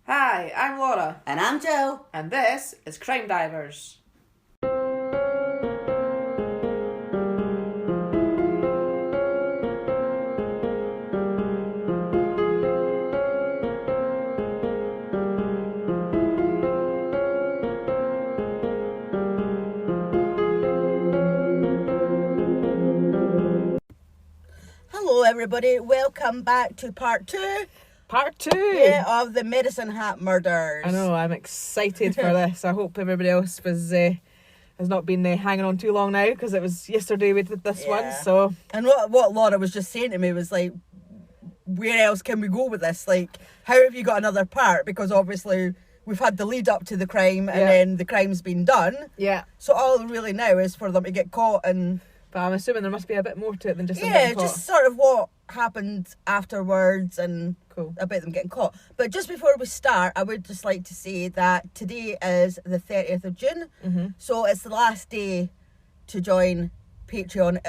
Hi, I'm Laura. And I'm Joe. And this is Crime Divers. Hello everybody, welcome back to part 2. Part 2! Yeah, of the Medicine Hat murders. I know, I'm excited for this. I hope everybody else has not been hanging on too long now, because it was yesterday we did this one, so... And what Laura was just saying to me was like, where else can we go with this? Like, how have you got another part? Because obviously we've had the lead up to the crime and then the crime's been done. Yeah. So all really now is for them to get caught and... But I'm assuming there must be a bit more to it than just them getting caught. Just sort of what happened afterwards and about them getting caught. But just before we start, I would just like to say that today is the 30th of June. Mm-hmm. So it's the last day to join Patreon.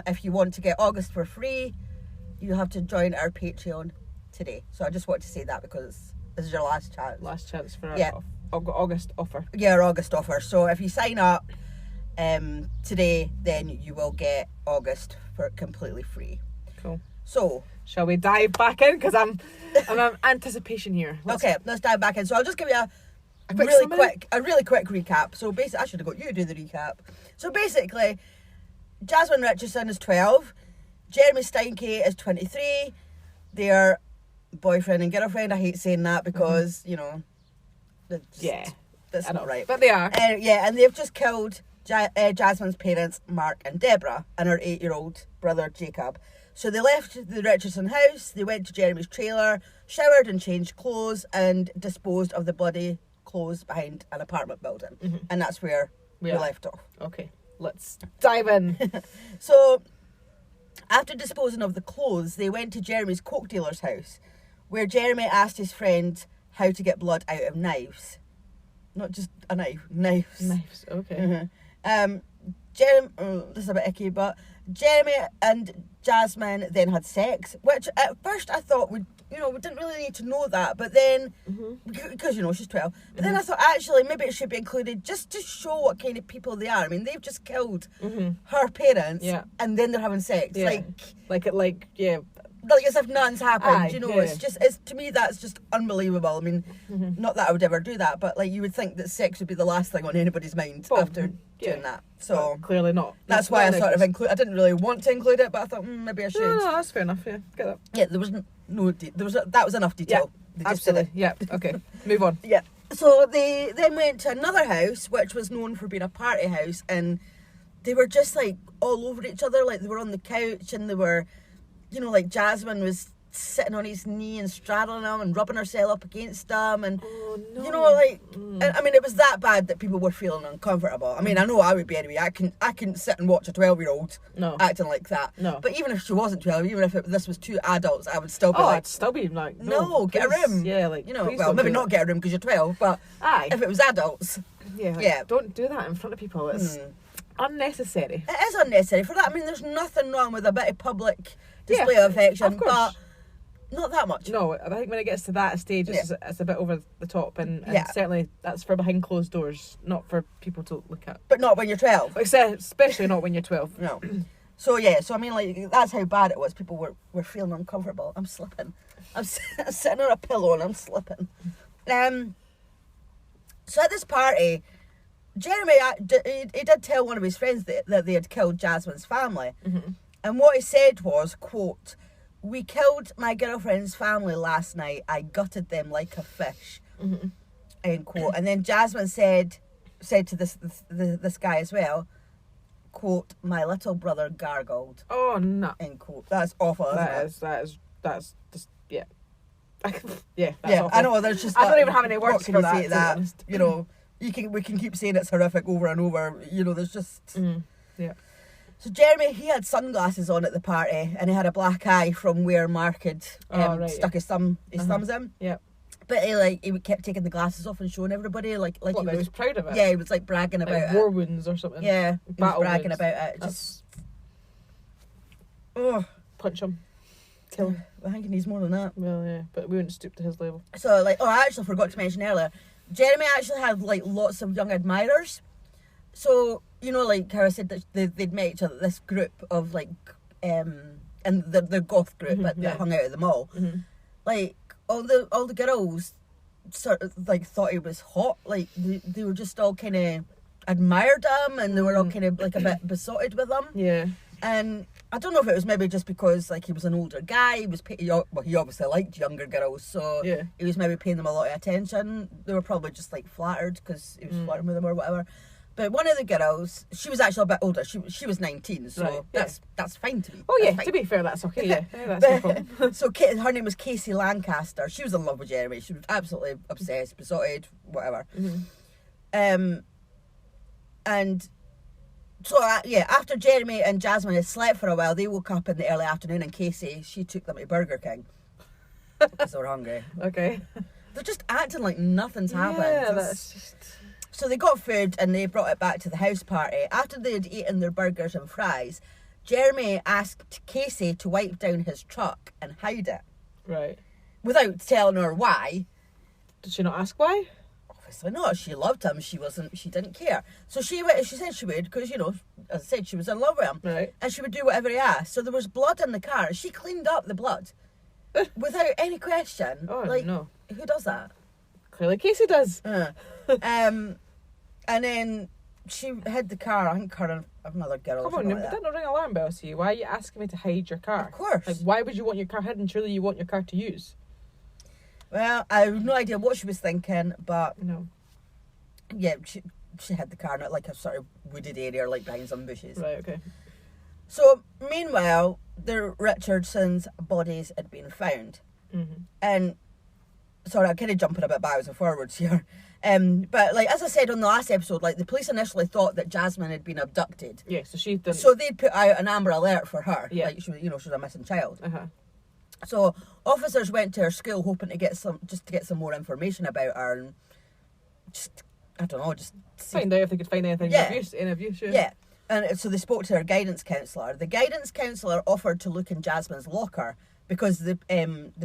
If you want to get August for free, you have to join our Patreon today. So I just want to say that because this is your last chance. Last chance for our August offer. Yeah, our August offer. So if you sign up today, then you will get August for completely free. Cool. So shall we dive back in? Because I'm anticipation here. Let's dive back in. So I'll just give you a really quick recap. So basically, I should have got you to do the recap. So basically, Jasmine Richardson is 12, Jeremy Steinke is 23. They're boyfriend and girlfriend. I hate saying that because that's not right. But they are. And they've just killed Jasmine's parents, Mark and Deborah, and her 8-year-old brother, Jacob. So they left the Richardson house, they went to Jeremy's trailer, showered and changed clothes, and disposed of the bloody clothes behind an apartment building. Mm-hmm. And that's where we left off. Okay, let's dive in. So, after disposing of the clothes, they went to Jeremy's coke dealer's house, where Jeremy asked his friend how to get blood out of knives. Not just a knife, knives. Knives, okay. Mm-hmm. This is a bit icky, but Jeremy and Jasmine then had sex, which at first I thought we didn't really need to know that, but then, because, she's 12, but then I thought actually maybe it should be included just to show what kind of people they are. I mean, they've just killed her parents, and then they're having sex. Like as if nothing's happened, it's to me that's just unbelievable. I mean, not that I would ever do that, but like you would think that sex would be the last thing on anybody's mind after doing that. So well, clearly not. That's why I sort of I didn't really want to include it, but I thought maybe I should. No, that's fair enough. Yeah, get that. Yeah, there was that was enough detail. Yeah, absolutely. Yeah. Okay, move on. Yeah. So they then went to another house, which was known for being a party house, and they were just like all over each other. Like they were on the couch, and they were. Like Jasmine was sitting on his knee and straddling him and rubbing herself up against him. And, I mean, it was that bad that people were feeling uncomfortable. I mean, I know I would be anyway. I couldn't sit and watch a 12-year-old acting like that. No. But even if she wasn't 12, even if this was 2 adults, I would still be I'd still be like, no, get a room. Yeah, well, maybe not get a room because you're 12, but if it was adults. Yeah, don't do that in front of people. It's unnecessary. It is unnecessary for that. I mean, there's nothing wrong with a bit of public display of affection, but not that much. No, I think when it gets to that stage, it's a bit over the top, and certainly that's for behind closed doors, not for people to look at. But not when you're 12. Especially not when you're 12. No. So I mean, like, that's how bad it was. People were feeling uncomfortable. I'm slipping. I'm sitting on a pillow and I'm slipping. So at this party, Jeremy, he did tell one of his friends that they had killed Jasmine's family. Mm-hmm. And what he said was, quote, "We killed my girlfriend's family last night. I gutted them like a fish." Mm-hmm. End quote. And then Jasmine said to this guy as well, quote, "My little brother gargled." Oh, no. End quote. That's awful, that's just, yeah. That's awful. I know, there's just... I don't even have any words for that, say that. We can keep saying it's horrific over and over. There's just... Yeah. So Jeremy, he had sunglasses on at the party, and he had a black eye from where Mark had stuck his thumbs in. Yeah. But he kept taking the glasses off and showing everybody, like he was proud of it. Yeah, he was like bragging about it. War wounds or something. Yeah, he was bragging about it. Just punch him, kill him. I think he needs more than that. Well, yeah, but we wouldn't stoop to his level. So, like, I actually forgot to mention earlier, Jeremy actually had, like, lots of young admirers. So, you know, like how I said that they'd met each other, this group of, like, and the goth group that hung out at the mall. Mm-hmm. Like, all the girls sort of, like, thought he was hot. Like, they were just all kind of admired him, and they were all kind of, like, a bit besotted with him. Yeah. And I don't know if it was maybe just because, like, he was an older guy. He obviously liked younger girls, so he was maybe paying them a lot of attention. They were probably just, like, flattered because he was flirting with them or whatever. But one of the girls, she was actually a bit older. She was 19, so that's fine to me. Oh yeah, fine. to be fair, that's okay. Yeah, that's no problem. So her name was Casey Lancaster. She was in love with Jeremy. She was absolutely obsessed, besotted, whatever. Mm-hmm. And so after Jeremy and Jasmine had slept for a while, they woke up in the early afternoon, and Casey, she took them to Burger King because they were hungry. Okay. They're just acting like nothing's happened. Yeah, that's just. So they got food and they brought it back to the house party. After they had eaten their burgers and fries, Jeremy asked Casey to wipe down his truck and hide it. Right. Without telling her why. Did she not ask why? Obviously not. She loved him. She didn't care. So she said she would, because, you know, as I said, she was in love with him. Right. And she would do whatever he asked. So there was blood in the car. She cleaned up the blood without any question. Oh, like, no. Who does that? Clearly Casey does. And then she hid the car. I think her and another girl. Come on, like but that. that not ring alarm bells to you. Why are you asking me to hide your car? Of course. Like, why would you want your car hidden? Surely you want your car to use. Well, I have no idea what she was thinking, but No. yeah, she hid the car in like a sort of wooded area, like behind some bushes. Right, okay. So meanwhile, the Richardsons' bodies had been found, and sorry, I'm kind of jumping a bit backwards and forwards here. But like as I said on the last episode, like the police initially thought that Jasmine had been abducted. Yeah, so she didn't. So they'd put out an Amber Alert for her. Yeah. Like she was a missing child. Uh-huh. So officers went to her school hoping to get some more information about her, and just see. Find out if they could find anything in abuse. Yeah. And so they spoke to her guidance counsellor. The guidance counsellor offered to look in Jasmine's locker because the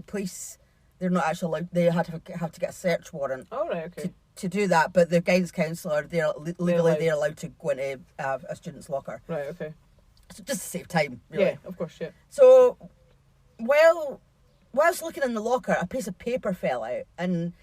police, they're not actually allowed, they have to get a search warrant. Oh, right, okay. To do that, but the guidance counsellor, they're allowed to go into a student's locker. Right, okay. So just to save time, really. Yeah, of course, yeah. So, whilst looking in the locker, a piece of paper fell out, and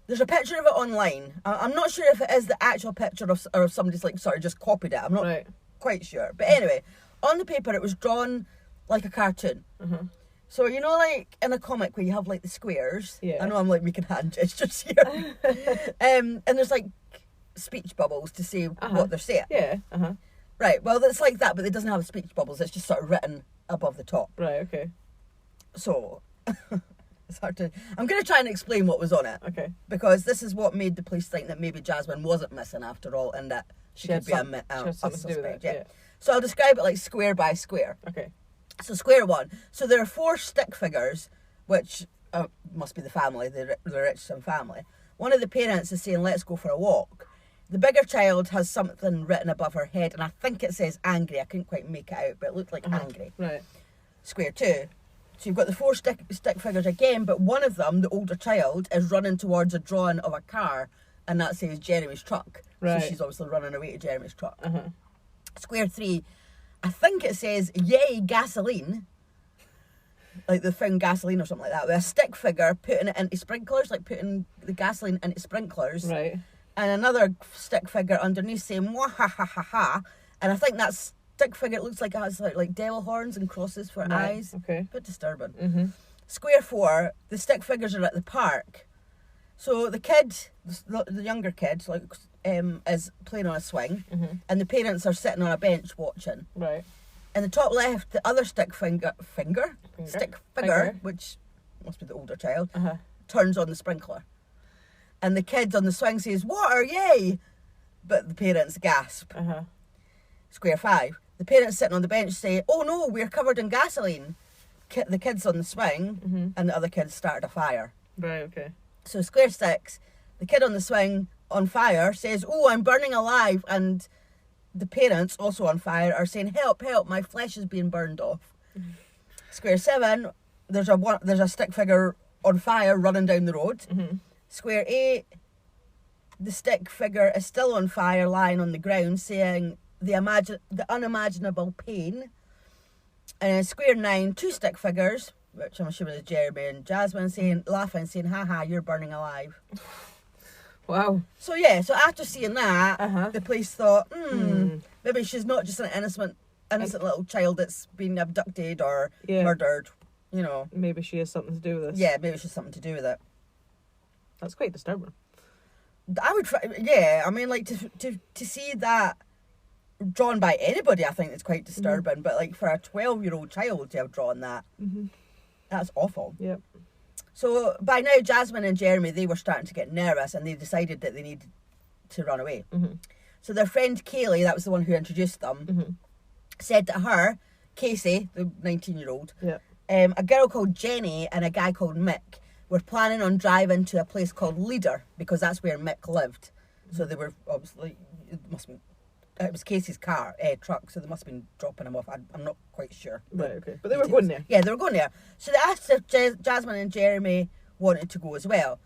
there's a picture of it online. I'm not sure if it is the actual picture or if somebody's like sort of just copied it. I'm not quite sure. But anyway, on the paper it was drawn like a cartoon. Uh-huh. So, you know, like in a comic where you have like the squares. Yeah. I know I'm like making hand gestures here. And there's like speech bubbles to say what they're saying. Yeah. Uh-huh. Right, well, it's like that, but it doesn't have speech bubbles. It's just sort of written above the top. Right, okay. So, it's hard to... I'm going to try and explain what was on it. Okay. Because this is what made the police think that maybe Jasmine wasn't missing after all, and that she could be a suspect. Yeah. So I'll describe it like square by square. Okay. So square one. So there are 4 stick figures, which must be the family, the Richardson family. One of the parents is saying, "Let's go for a walk." The bigger child has something written above her head, and I think it says angry. I couldn't quite make it out, but it looked like angry. Right. Square 2. So you've got the 4 stick figures again, but one of them, the older child, is running towards a drawing of a car, and that says Jeremy's truck. Right. So she's obviously running away to Jeremy's truck. Uh-huh. Square 3, I think it says "Yay, gasoline." Like they found gasoline or something like that. With a stick figure putting it into sprinklers, like putting the gasoline into sprinklers. Right. And another stick figure underneath saying "Wah ha ha ha ha." And I think that stick figure, it looks like it has like devil horns and crosses for eyes. Okay. A bit disturbing. Mm-hmm. Square 4, the stick figures are at the park. So the kid, the younger kid, like is playing on a swing, and the parents are sitting on a bench watching. Right. In the top left, the other stick figure, which must be the older child, turns on the sprinkler. And the kid on the swing says, "Water, yay!" But the parents gasp. Square 5, the parents sitting on the bench say, "Oh no, we're covered in gasoline." The kids on the swing and the other kids started a fire. Right, okay. So square 6, the kid on the swing on fire says, "Oh, I'm burning alive," and the parents, also on fire, are saying, "Help, help, my flesh is being burned off." Square 7, there's a stick figure on fire running down the road. Square 8, the stick figure is still on fire, lying on the ground, saying the unimaginable pain. And in square 9, 2 stick figures, which I'm assuming is Jeremy and Jasmine, laughing, saying, "Ha, you're burning alive." Wow. So yeah, so after seeing that, the police thought, maybe she's not just an innocent little child that's been abducted or murdered, you know. Maybe she has something to do with this. Yeah, maybe she's something to do with it. That's quite disturbing. I would, I mean, like, to see that drawn by anybody, I think it's quite disturbing. But, like, for a 12-year-old child to have drawn that, that's awful. Yep. So, by now, Jasmine and Jeremy, they were starting to get nervous, and they decided that they needed to run away. So their friend Kaylee, that was the one who introduced them, said that her, Casey, the 19-year-old, a girl called Jenny and a guy called Mick were planning on driving to a place called Leader, because that's where Mick lived. So they were obviously, it was Casey's truck, so they must have been dropping him off. I'm not quite sure. Right, okay. But they were going there. Yeah, they were going there. So they asked if Jasmine and Jeremy wanted to go as well.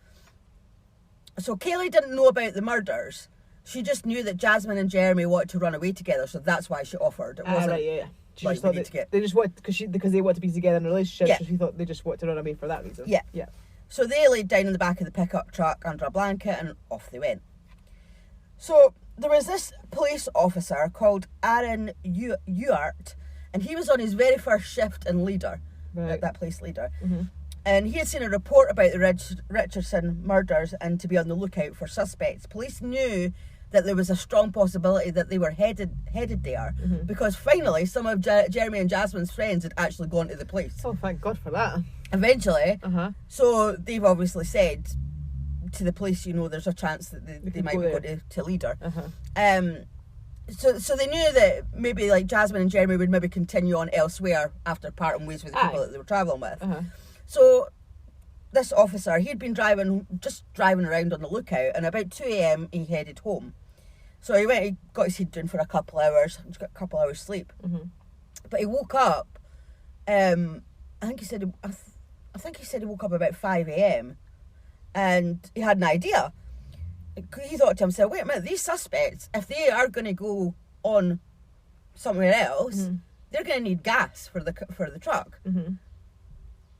So Kaylee didn't know about the murders. She just knew that Jasmine and Jeremy wanted to run away together, so that's why she offered. It wasn't right, yeah. She like just thought they just want because they want to be together in a relationship. So she thought they just want to run away for that reason. Yeah. Yeah. So they laid down in the back of the pickup truck under a blanket and off they went. So there was this police officer called Aaron Ewart, and he was on his very first shift in Leader, at that place Leader. And he had seen a report about the Richardson murders and to be on the lookout for suspects. Police knew that there was a strong possibility that they were headed there because finally some of Jeremy and Jasmine's friends had actually gone to the police. Oh, thank God for that. Eventually. So they've obviously said to the police, you know, there's a chance that they might be going to Leader. So they knew that maybe like Jasmine and Jeremy would maybe continue on elsewhere after parting ways with the people that they were travelling with. So this officer, he'd been driving around on the lookout, and about 2 a.m. he headed home. So he got his head down for a couple of hours, he's got a couple of hours sleep. But he woke up, I think he said he woke up about 5 a.m. and he had an idea. He thought to himself, wait a minute, these suspects, if they are going to go on somewhere else, they're going to need gas for the truck.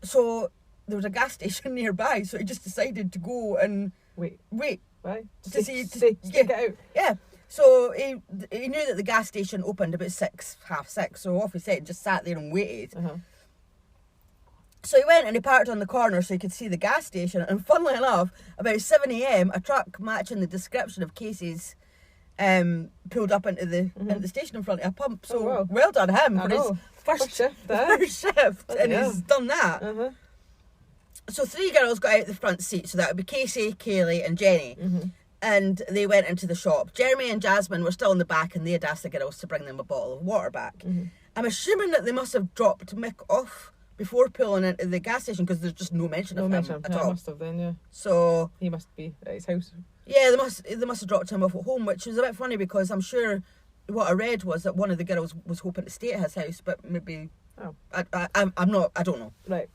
So there was a gas station nearby, so he just decided to go and wait. Right. To stick it out. Yeah. So he knew that the gas station opened about 6:30, so off he set, just sat there and waited. So he went and he parked on the corner so he could see the gas station, and funnily enough, about 7 a.m, a truck matching the description of Casey's pulled up into the station in front of a pump. So well done him for his first shift, and he's done that. So 3 girls got out the front seat, so that would be Casey, Kaylee and Jenny. And they went into the shop. Jeremy and Jasmine were still in the back, and they had asked the girls to bring them a bottle of water back. I'm assuming that they must have dropped Mick off before pulling into the gas station, because there's just no mention of him at all. Must have then, yeah. So he must be at his house. Yeah, they must have dropped him off at home, which was a bit funny because I'm sure what I read was that one of the girls was hoping to stay at his house, but maybe I don't know. Right.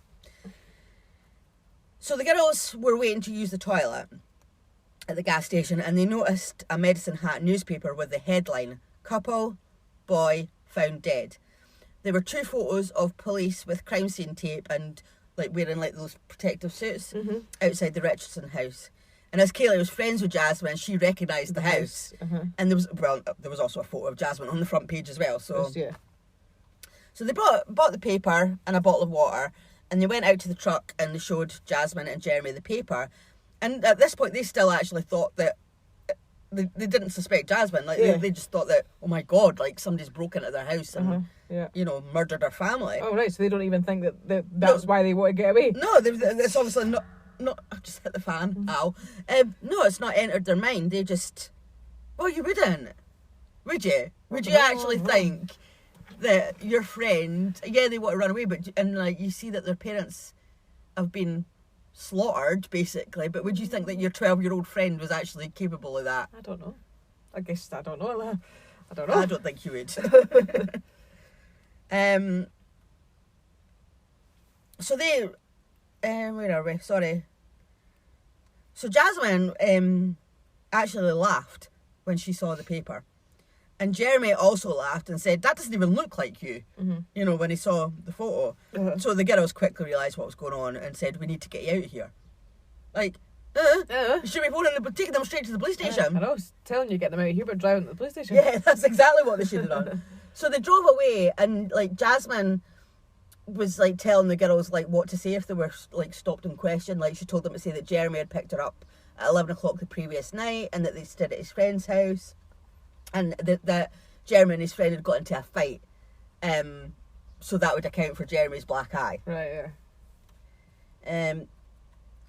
So the girls were waiting to use the toilet at the gas station, and they noticed a Medicine Hat newspaper with the headline, "Couple, Boy Found Dead." There were 2 photos of police with crime scene tape and like wearing like those protective suits outside the Richardson house. And as Kaylee was friends with Jasmine, she recognised the house. And there was also a photo of Jasmine on the front page as well. So so they bought the paper and a bottle of water, and they went out to the truck and they showed Jasmine and Jeremy the paper. And at this point, they still actually thought that they didn't suspect Jasmine. Like they just thought that, oh my God, like somebody's broken into their house and you know, murdered their family. Oh right, so they don't even think that's why they want to get away. No, it's obviously not. I just hit the fan. Ow. No, it's not entered their mind. They just. Well, you wouldn't, would you? Would you actually think that your friend? Yeah, they want to run away, and like you see that their parents have been slaughtered, basically. But would you think that your 12-year-old friend was actually capable of that? I don't know. I guess I don't know. I don't know. I don't think you would. So they, where are we? Sorry. So Jasmine actually laughed when she saw the paper. And Jeremy also laughed and said, that doesn't even look like you, you know, when he saw the photo. So the girls quickly realised what was going on and said, we need to get you out of here. Like, you should be taking them straight to the police station. I know, I was telling you, get them out of here, but driving to the police station. Yeah, that's exactly what they should have done. So they drove away, and, like, Jasmine was, like, telling the girls, like, what to say if they were, like, stopped and questioned. Like, she told them to say that Jeremy had picked her up at 11 o'clock the previous night and that they stayed at his friend's house. And that Jeremy and his friend had got into a fight. So that would account for Jeremy's black eye. Right, yeah.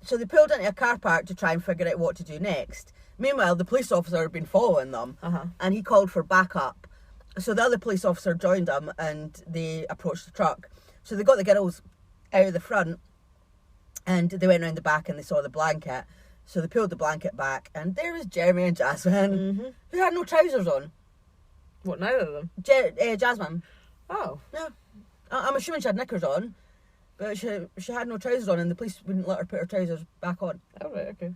So they pulled into a car park to try and figure out what to do next. Meanwhile, the police officer had been following them. And he called for backup. So the other police officer joined them and they approached the truck. So they got the girls out of the front and they went round the back and they saw the blanket. So they pulled the blanket back, and there was Jeremy and Jasmine, who had no trousers on. What, neither of them? Jasmine. Oh. Yeah. I'm assuming she had knickers on, but she had no trousers on, and the police wouldn't let her put her trousers back on. Oh, right, okay.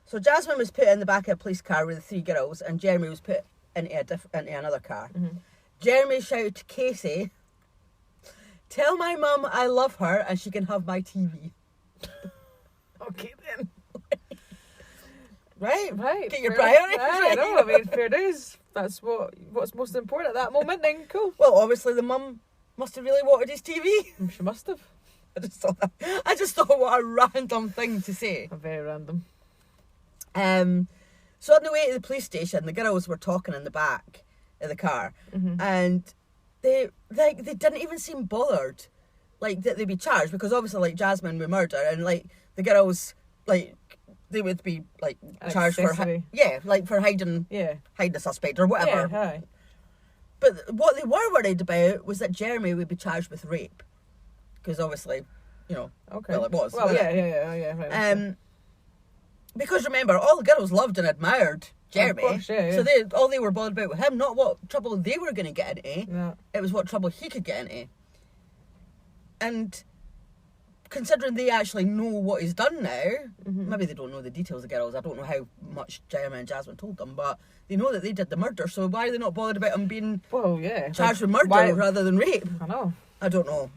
So Jasmine was put in the back of a police car with the three girls, and Jeremy was put into another car. Jeremy shouted to Casey, tell my mum I love her and she can have my TV. Okay, then. Right. Get your fair, priorities right. right. I mean, fair dues. That's what's most important at that moment. Then cool. Well, obviously the mum must have really wanted his TV. She must have. I just thought what a random thing to say. Very random. So on the way to the police station, the girls were talking in the back of the car, and they didn't even seem bothered, like that they'd be charged, because obviously like Jasmine with murder, and like the girls like. They would be like charged for for hiding a suspect or whatever. Yeah, aye. But what they were worried about was that Jeremy would be charged with rape, because obviously, you know, well it was. Well, yeah. Right. Because remember, all the girls loved and admired Jeremy, of course, yeah. So all they were bothered about with him, not what trouble they were going to get into. No. It was what trouble he could get into. And considering they actually know what he's done now, maybe they don't know the details of the girls. I don't know how much Jeremy and Jasmine told them, but they know that they did the murder, so why are they not bothered about him being charged with murder rather than rape? I know. I don't know.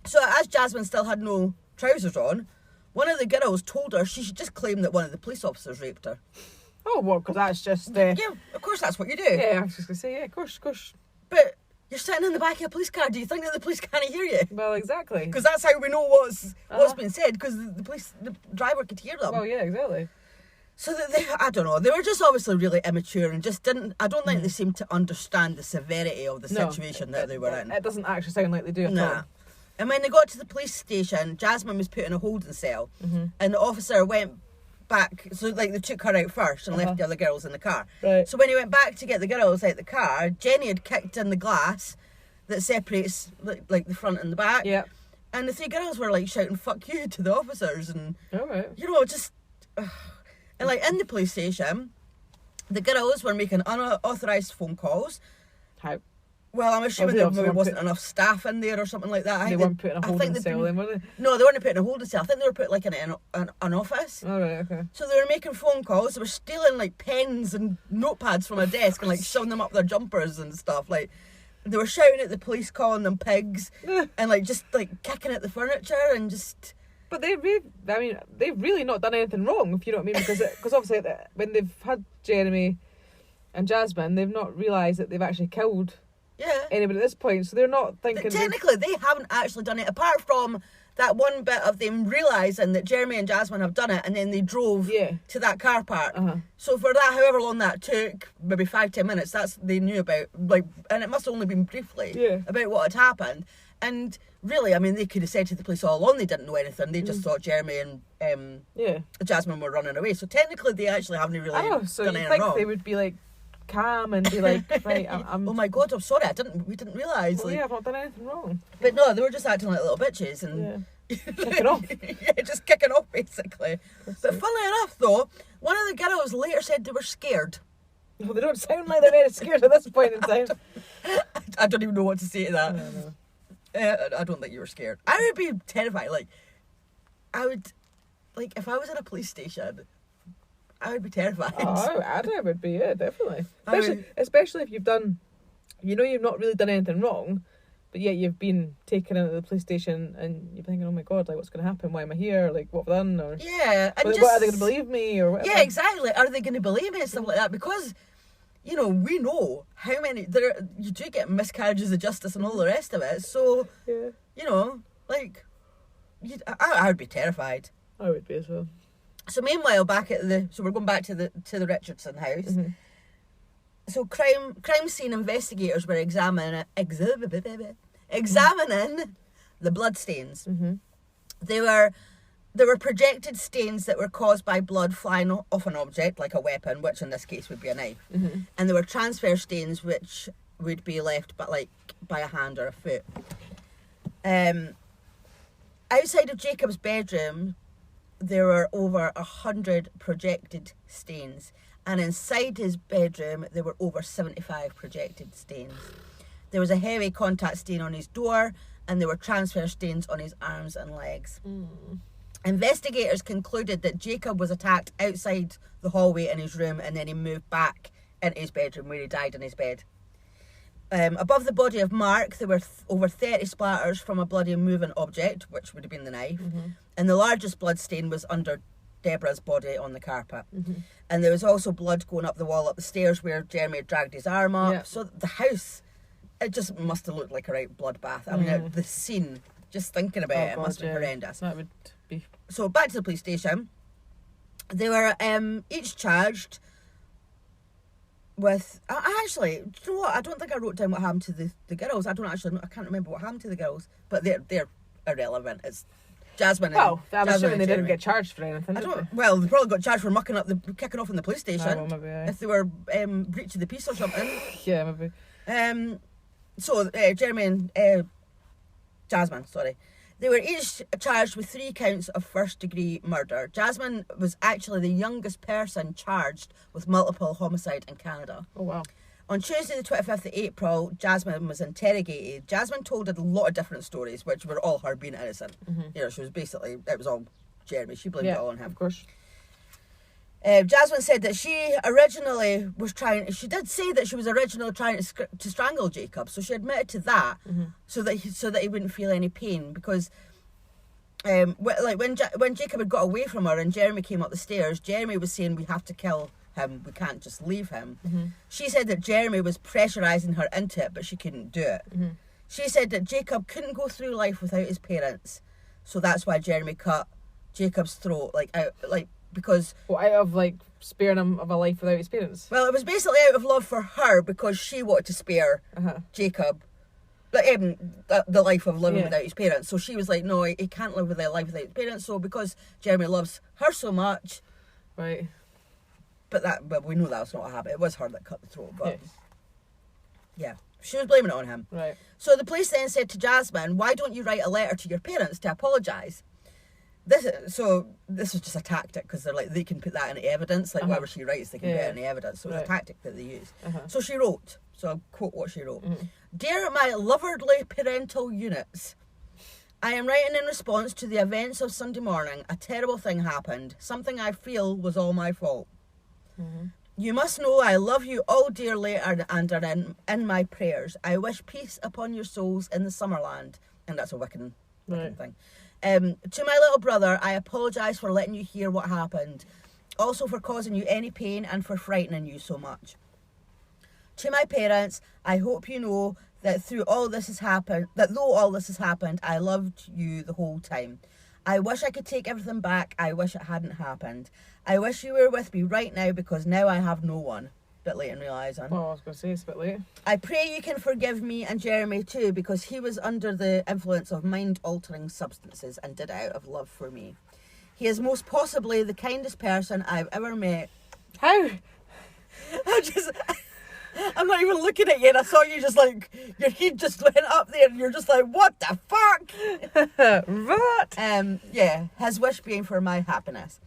So as Jasmine still had no trousers on, one of the girls told her she should just claim that one of the police officers raped her. Oh, well, because that's just... Yeah, of course that's what you do. Yeah, I was just going to say, yeah, of course. But you're sitting in the back of a police car. Do you think that the police can't hear you? Well, exactly. Because that's how we know what's been said, because the driver could hear them. Well, yeah, exactly. So I don't know, they were just obviously really immature and just I don't think they seemed to understand the severity of the situation that they were in. It doesn't actually sound like they do at all. And when they got to the police station, Jasmine was put in a holding cell, and the officer went back, so like they took her out first and left the other girls in the car. Right. So when he went back to get the girls out the car, Jenny had kicked in the glass that separates like the front and the back. Yeah. And the three girls were like shouting "fuck you" to the officers, and right. you know, just and like in the police station, the girls were making unauthorised phone calls. How? Well, I'm assuming there wasn't enough staff in there or something like that. They weren't put in a holding cell then, were they? No, they weren't put in a holding cell. I think they were put like in an office. Oh, right, okay. So they were making phone calls. They were stealing like pens and notepads from a desk and like shoving them up their jumpers and stuff. Like they were shouting at the police, calling them pigs, and like just like kicking at the furniture and just. But they've really not done anything wrong, if you know what I mean, because obviously when they've had Jeremy and Jasmine, they've not realised that they've actually killed anybody at this point, so they're not thinking... Technically, they haven't actually done it, apart from that one bit of them realising that Jeremy and Jasmine have done it, and then they drove to that car park. So for that, however long that took, maybe 5-10 minutes, they knew about, like, and it must have only been briefly, about what had happened. And really, I mean, they could have said to the police all along they didn't know anything. They just thought Jeremy and Jasmine were running away. So technically, they actually haven't really done anything wrong. They would be like calm and be like, right, I'm oh my God, I'm sorry, we didn't realise. Well, I've not done anything wrong. But no, they were just acting like little bitches and kicking off. Just kicking off basically. But funnily enough, though, one of the girls later said they were scared. Well, they don't sound like they're very scared at this point in time. I don't even know what to say to that. No. I don't think you were scared. I would be terrified. Like, if I was in a police station, I would be terrified. Oh, I would be, yeah, definitely. Especially if you've done, you've not really done anything wrong, but yet you've been taken into the police station and you're thinking, oh my God, like, what's going to happen? Why am I here? Like, what have I done? Or, yeah. And what, are they going to believe me? Or whatever? Yeah, exactly. Are they going to believe me and stuff like that? Because, we know how many, you do get miscarriages of justice and all the rest of it. So, yeah. I would be terrified. I would be as well. So meanwhile, we're going back to the Richardson house. Mm-hmm. So crime scene investigators were examining the blood stains. Mm-hmm. There were projected stains that were caused by blood flying off an object, like a weapon, which in this case would be a knife. Mm-hmm. And there were transfer stains which would be left by a hand or a foot. Outside of Jacob's bedroom, there were over 100 projected stains. And inside his bedroom, there were over 75 projected stains. There was a heavy contact stain on his door, and there were transfer stains on his arms and legs. Mm. Investigators concluded that Jacob was attacked outside the hallway in his room, and then he moved back into his bedroom where he died in his bed. Above the body of Mark, there were over 30 splatters from a bloody moving object, which would have been the knife. Mm-hmm. And the largest blood stain was under Deborah's body on the carpet. Mm-hmm. And there was also blood going up the wall, up the stairs where Jeremy had dragged his arm up. Yeah. So the house, it just must have looked like a right bloodbath. I mean, the scene, just thinking about it must have been horrendous. That would be... So back to the police station. They were each charged with... Actually, do you know what? I don't think I wrote down what happened to the girls. I can't remember what happened to the girls. But they're irrelevant. It's Jasmine. Well, I'm assuming they didn't get charged for anything. Well, they probably got charged for kicking off in the police station. Oh, well, maybe, yeah. If they were breaching the peace or something. Yeah, maybe. So Jeremy and Jasmine, they were each charged with 3 counts of first-degree murder. Jasmine was actually the youngest person charged with multiple homicide in Canada. Oh, wow. On Tuesday the 25th of April, Jasmine was interrogated. Jasmine told a lot of different stories, which were all her being innocent. Mm-hmm. She was basically, it was all Jeremy. She blamed it all on him. Of course. Jasmine said that she originally she did say that she was originally trying to strangle Jacob, so she admitted to that, mm-hmm. so that he wouldn't feel any pain, because when Jacob had got away from her and Jeremy came up the stairs, Jeremy was saying, we have to kill him, we can't just leave him. Mm-hmm. She said that Jeremy was pressurising her into it, but she couldn't do it. Mm-hmm. She said that Jacob couldn't go through life without his parents, so that's why Jeremy cut Jacob's throat, because... Well, out of, sparing him of a life without his parents? Well, it was basically out of love for her, because she wanted to spare Jacob the life of living without his parents. So she was like, no, he can't live with a life without his parents. So because Jeremy loves her so much... Right. But we know that's not what happened. It was her that cut the throat. But yeah, she was blaming it on him. Right. So the police then said to Jasmine, why don't you write a letter to your parents to apologise? This was just a tactic, because they're like, they can put that into evidence, whatever she writes, they can put it into evidence. So it was a tactic that they used. So she wrote, so I'll quote what she wrote. Mm-hmm. Dear my loverly parental units, I am writing in response to the events of Sunday morning. A terrible thing happened, something I feel was all my fault. Mm-hmm. You must know I love you all dearly and are in my prayers. I wish peace upon your souls in the Summerland. And that's a Wiccan thing. To my little brother, I apologise for letting you hear what happened. Also for causing you any pain and for frightening you so much. To my parents, I hope you know that though all this has happened, I loved you the whole time. I wish I could take everything back. I wish it hadn't happened. I wish you were with me right now, because now I have no one. Bit late in realising. Well, I was going to say it's a bit late. I pray you can forgive me and Jeremy too, because he was under the influence of mind-altering substances and did it out of love for me. He is most possibly the kindest person I've ever met. How? I'm not even looking at you, and I saw you just your head just went up there, and you're just like, what the fuck? What? His wish being for my happiness.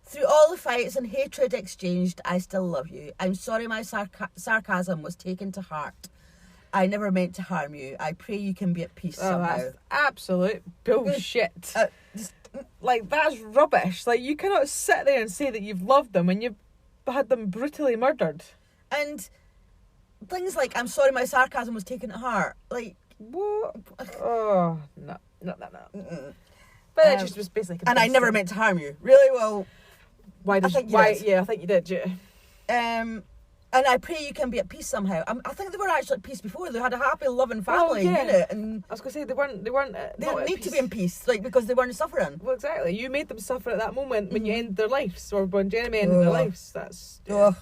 Through all the fights and hatred exchanged, I still love you. I'm sorry my sarcasm was taken to heart. I never meant to harm you. I pray you can be at peace somehow. That's absolute bullshit. Like, that's rubbish. Like, you cannot sit there and say that you've loved them when you've had them brutally murdered. And things like, I'm sorry my sarcasm was taken to heart. Like, what? Oh, no. But it just was basically... And I never meant to harm you. Really? Well... I think you did, yeah. And I pray you can be at peace somehow. I think they were actually at peace before. They had a happy, loving family, yeah. And I was going to say, they weren't... They didn't need to be in peace, like, because they weren't suffering. Well, exactly. You made them suffer at that moment when you ended their lives, or when Jeremy ended their lives. That's... Yeah.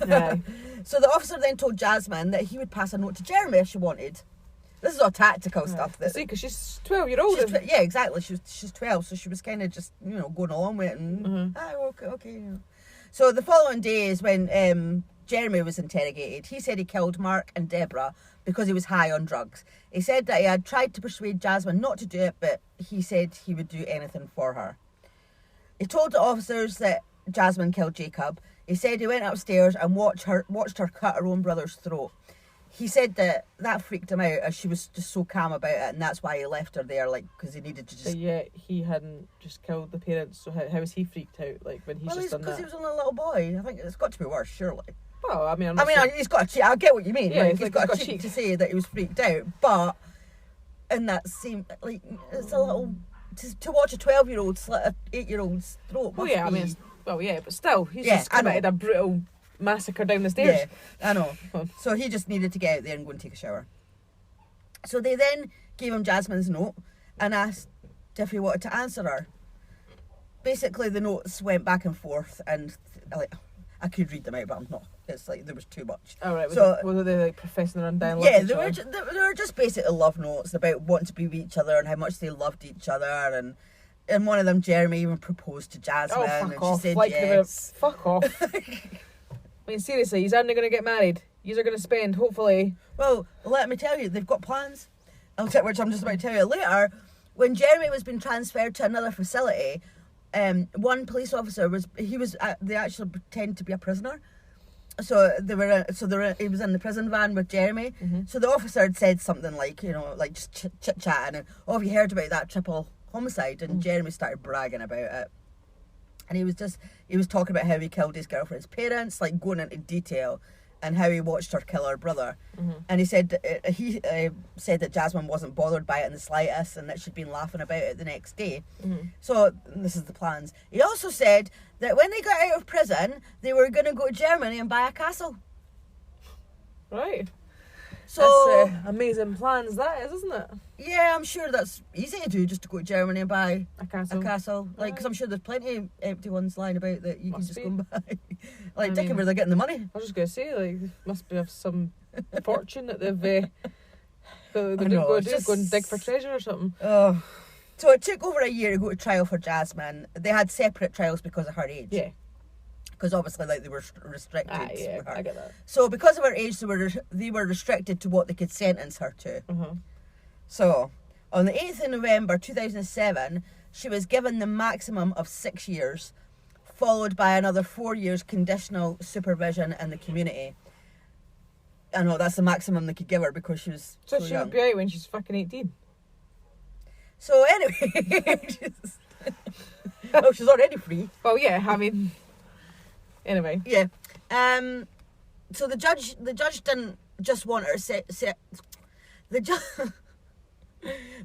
Yeah. So the officer then told Jasmine that he would pass a note to Jeremy if she wanted. This is all tactical stuff. See, because she's 12-year-old. Yeah, exactly. She's 12, so she was kind of just, going along with it. And, okay. So the following day is when Jeremy was interrogated. He said he killed Mark and Deborah because he was high on drugs. He said that he had tried to persuade Jasmine not to do it, but he said he would do anything for her. He told the officers that Jasmine killed Jacob. He said he went upstairs and watched her cut her own brother's throat. He said that freaked him out, as she was just so calm about it, and that's why he left her there, like, because he needed to just... But yet he hadn't just killed the parents, so how was he freaked out, like, when he's just done that? Because he was only a little boy. I think it's got to be worse, surely. Well, I mean, he's got a cheat. I get what you mean. Yeah, like, he's got a cheat to say that he was freaked out, but in that same, like, it's a little... To watch a 12-year-old slit an 8-year-old's throat. Well, yeah, be... but still, he's just committed a brutal massacre down the stairs. Yeah, I know. So he just needed to get out there and go and take a shower. So they then gave him Jasmine's note and asked if he wanted to answer her. Basically, the notes went back and forth, and like, I could read them out, but I'm not. It's like there was too much. Oh, right. Were they like professing their undying love? Yeah, they were just basically love notes about wanting to be with each other and how much they loved each other, and one of them, Jeremy, even proposed to Jasmine, and off. she said like yes. Fuck off. I mean, seriously, he's only going to get married. Yous are going to spend, hopefully... Well, let me tell you, they've got plans, which I'm just about to tell you later. When Jeremy was being transferred to another facility, one police officer they actually pretended to be a prisoner. So he was in the prison van with Jeremy. Mm-hmm. So the officer had said something like, like just chit-chatting, and, have you heard about that triple homicide? And Jeremy started bragging about it. And he was talking about how he killed his girlfriend's parents, like going into detail, and how he watched her kill her brother. Mm-hmm. And he said that Jasmine wasn't bothered by it in the slightest, and that she'd been laughing about it the next day. Mm-hmm. So this is the plans. He also said that when they got out of prison, they were going to go to Germany and buy a castle. Right. So that's amazing plans, that is, isn't it? Yeah, I'm sure that's easy to do, just to go to Germany and buy a castle. Like, because I'm sure there's plenty of empty ones lying about that you can just go and buy. Like, thinking where they're getting the money. I was just going to say, like, must be of some fortune that they've they're going to go and dig for treasure or something. So it took over a year to go to trial for Jasmine. They had separate trials because of her age. Yeah. Because obviously, like, they were restricted. Yeah, with her. I get that. So because of her age, they were restricted to what they could sentence her to. Mm-hmm. So on the 8th of November 2007, she was given the maximum of 6 years, followed by another 4 years conditional supervision in the community. I know that's the maximum they could give her because she was so she young. would be out when she's fucking 18. So anyway, she's already free. Well, yeah, I mean. Anyway. Yeah. So the judge didn't just want her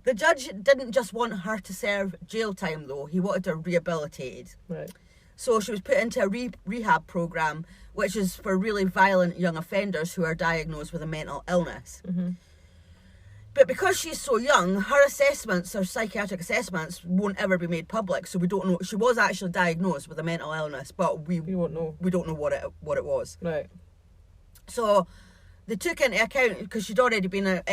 the judge didn't just want her to serve jail time, though. He wanted her rehabilitated. Right. So she was put into a rehab program, which is for really violent young offenders who are diagnosed with a mental illness. Mm-hmm. But because she's so young, her assessments, her psychiatric assessments, won't ever be made public. So we don't know. She was actually diagnosed with a mental illness, but we won't know. We don't know what it was. Right. So they took into account, because she'd already been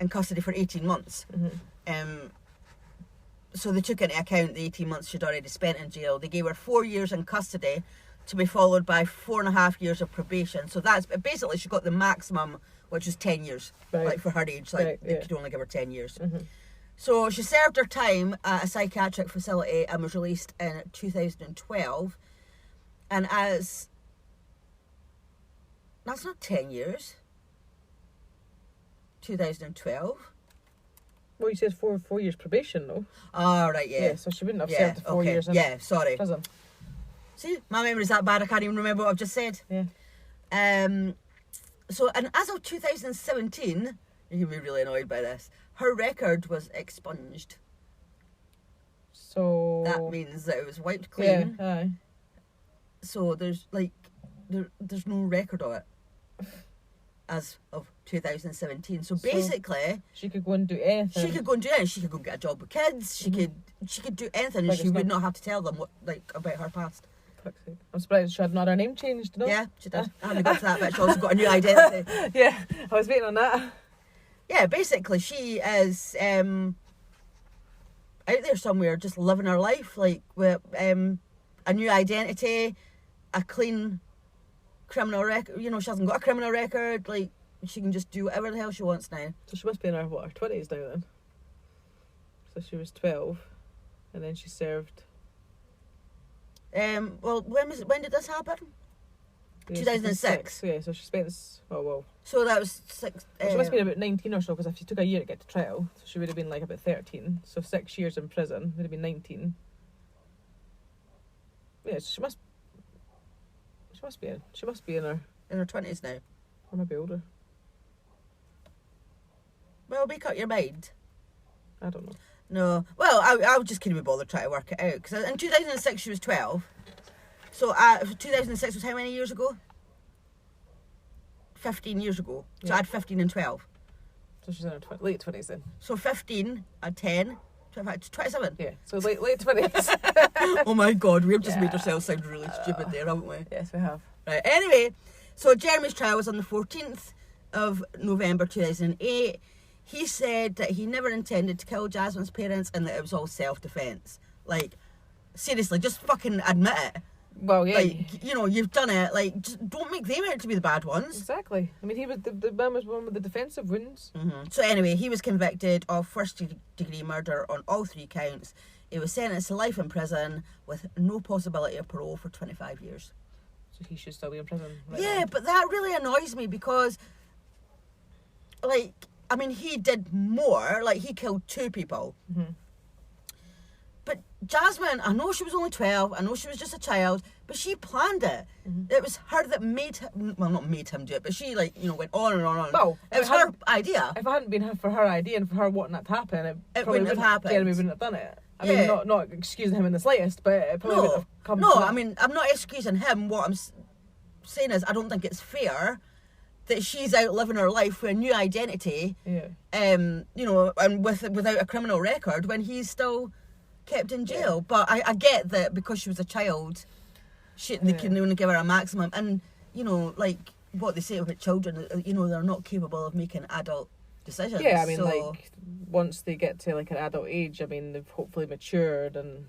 in custody for 18 months. Mm-hmm. So they took into account the 18 months she'd already spent in jail. They gave her 4 years in custody, to be followed by 4.5 years of probation. So that's basically, she got the maximum, which was 10 years, right. Like for her age. Like they could only give her 10 years. Mm-hmm. So she served her time at a psychiatric facility and was released in 2012. And that's not 10 years. 2012. Well, you said 4 years probation, though. Oh, right, yeah. Yeah, so she wouldn't have served the 4 years in sorry. prison. See, my memory's that bad, I can't even remember what I've just said. Yeah. So, and as of 2017, you'll be really annoyed by this, her record was expunged. So... That means that it was wiped clean. Yeah, aye. So there's, like, there's no record of it as of 2017. So basically... She could go and do anything. She could go and do anything. She could go get a job with kids. She could do anything, and she would not have to tell them what, like, about her past. I'm surprised she had not her name changed, no? Yeah, she did. I haven't got to that bit. She also got a new identity. Yeah, I was waiting on that. Yeah, basically, she is out there somewhere just living her life, like, with a new identity, a clean criminal record. You know, she hasn't got a criminal record. Like, she can just do whatever the hell she wants now. So she must be in her 20s now then. So she was 12, and then she served. Well, when did this happen? 2006. Yeah, so she spent this. Oh well. So that was 6. Well, she must have been about 19 or so, because if she took a year to get to trial, so she would have been like about 13. So 6 years in prison would have been 19. Yeah, she must be in her 20s now. Or maybe older. Well, make up your mind. I don't know. No. Well, I would just couldn't be bothered trying to work it out. Because in 2006 she was 12. So 2006 was how many years ago? 15 years ago. So I had 15 and 12. So she's in her late 20s then. So 15 and 10. 27. Yeah, so late 20s. Oh my God, we've just made ourselves sound really stupid there, haven't we? Yes, we have. Right, anyway, so Jeremy's trial was on the 14th of November 2008. He said that he never intended to kill Jasmine's parents and that it was all self-defence. Like, seriously, just fucking admit it. Well, yeah. Like, you know, you've done it. Like, just don't make them out to be the bad ones. Exactly. I mean, he was the man was one with the defensive wounds. Mm-hmm. So anyway, he was convicted of first-degree murder on all 3 counts. He was sentenced to life in prison with no possibility of parole for 25 years. So he should still be in prison. Right yeah, now. But that really annoys me because, like, I mean, he did more. Like, he killed 2 people. Mm-hmm. But Jasmine, I know she was only 12. I know she was just a child. But she planned it. Mm-hmm. It was her that made him... Well, not made him do it, but she, like, you know, went on and on and on. Well, it was her idea. If it hadn't been for her idea and for her wanting that to happen, it wouldn't have happened. Jeremy wouldn't have done it. I mean, not excusing him in the slightest, but it probably wouldn't have come to that. I mean, I'm not excusing him. What I'm saying is I don't think it's fair that she's out living her life with a new identity, you know, and without a criminal record when he's still kept in jail. Yeah. But I get that because she was a child, they can only give her a maximum. And, you know, like what they say about children, you know, they're not capable of making adult decisions. Yeah, I mean, like, once they get to, like, an adult age, I mean, they've hopefully matured and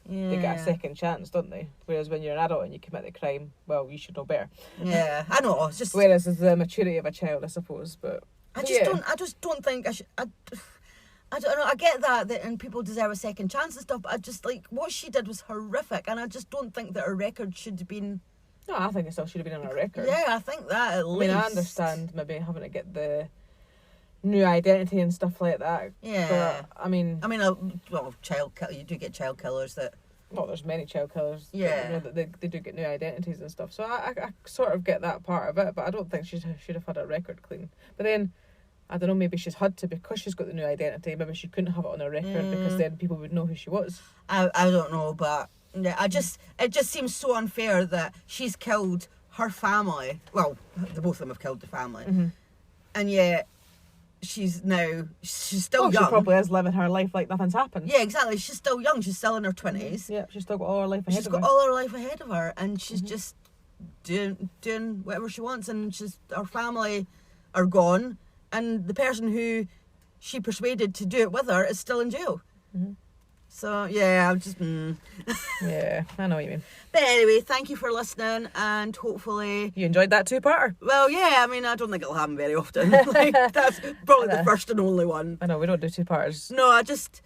they get a second chance, don't they? Whereas when you're an adult and you commit the crime, well, you should know better. Yeah, I know. It's just... Whereas it's the maturity of a child, I suppose, but... I just don't think I should... I don't know, I get that and people deserve a second chance and stuff, but I just, like, what she did was horrific, and I just don't think that her record should have been... No, I think it still should have been on her record. Yeah, I think that at least. I mean, I understand maybe having to get the new identity and stuff like that. Yeah. But, I mean, well, you do get child killers that... Well, there's many child killers. Yeah. That, you know, that they do get new identities and stuff. So I sort of get that part of it, but I don't think she should have had her record clean. But then, I don't know, maybe she's had to because she's got the new identity. Maybe she couldn't have it on her record because then people would know who she was. I don't know, but yeah, it just seems so unfair that she's killed her family. Well, the both of them have killed the family. Mm-hmm. And yet... She's still young. She probably is living her life like nothing's happened. Yeah, exactly. She's still young. She's still in her 20s. Yeah, she's still got all her life ahead of her. She's got all her life ahead of her, and she's just doing whatever she wants. And her family are gone, and the person who she persuaded to do it with her is still in jail. Mm-hmm. So yeah, I'm just. Yeah, I know what you mean. But anyway, thank you for listening, and hopefully you enjoyed that 2-parter. Well, yeah, I mean, I don't think it'll happen very often. Like, that's probably the first and only one. I know we don't do 2-parters. No, I just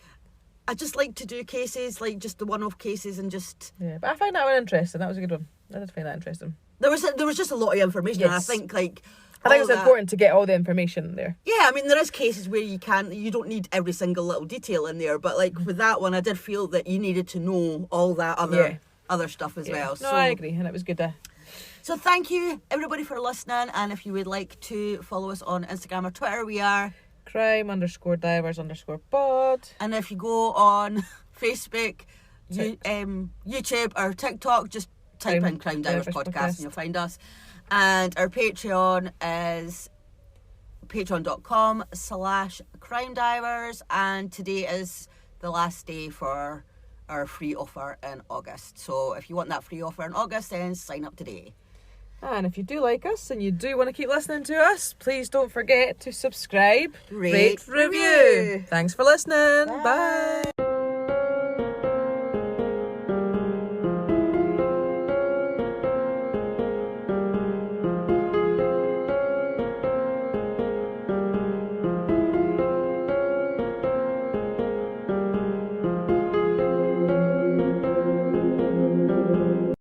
like to do cases, like just the one-off cases, and just. Yeah, but I found that one interesting. That was a good one. I did find that interesting. There was just a lot of information, and I think like I think it's important to get all the information there. Yeah, I mean, there is cases where you don't need every single little detail in there, but like with that one, I did feel that you needed to know all that other stuff as well. No, I agree, and it was good. So thank you everybody for listening, and if you would like to follow us on Instagram or Twitter, we are crime_divers_pod. And if you go on Facebook, YouTube or TikTok, just type in Crime Divers Podcast and you'll find us. And our Patreon is patreon.com/Crime Divers, and today is the last day for our free offer in August. So if you want that free offer in August, then sign up today. And if you do like us and you do want to keep listening to us, please don't forget to subscribe, rate, review. Thanks for listening. Bye.